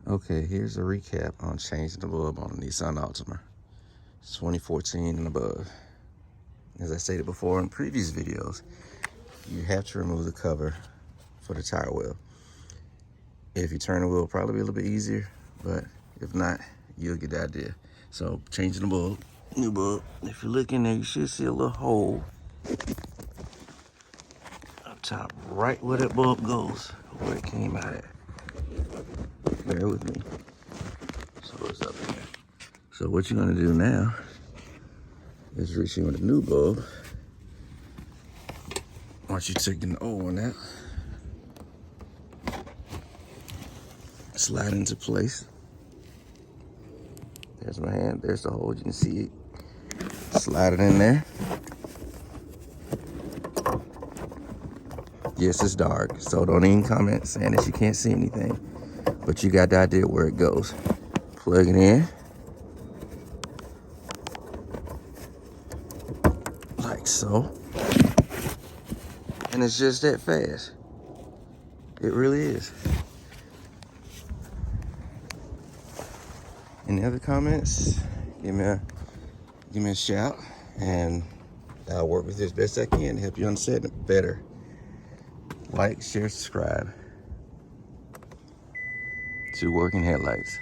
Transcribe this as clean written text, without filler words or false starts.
Okay, here's a recap on changing the bulb on a Nissan Altima. It's 2014 and above. As I stated before in previous videos, you have to remove the cover for the tire well. If you turn the wheel, it'll probably be a little bit easier, but if not, you'll get the idea. So changing the bulb, new bulb. If you look in there, you should see a little hole up top, right where that bulb goes, where it came out at. Bear with me. So it's up in there. So what you're gonna do now is reach in with a new bulb. Once you take the old one out, slide into place. There's my hand, there's the hole, you can see it. Slide it in there. Yes, it's dark, so don't even comment saying that you can't see anything, but you got the idea where it goes. Plug it in, like so. And it's just that fast. It really is. Any other comments? Give me a shout, and I'll work with you as best I can to help you understand it better. Like, share, subscribe to Working Headlights.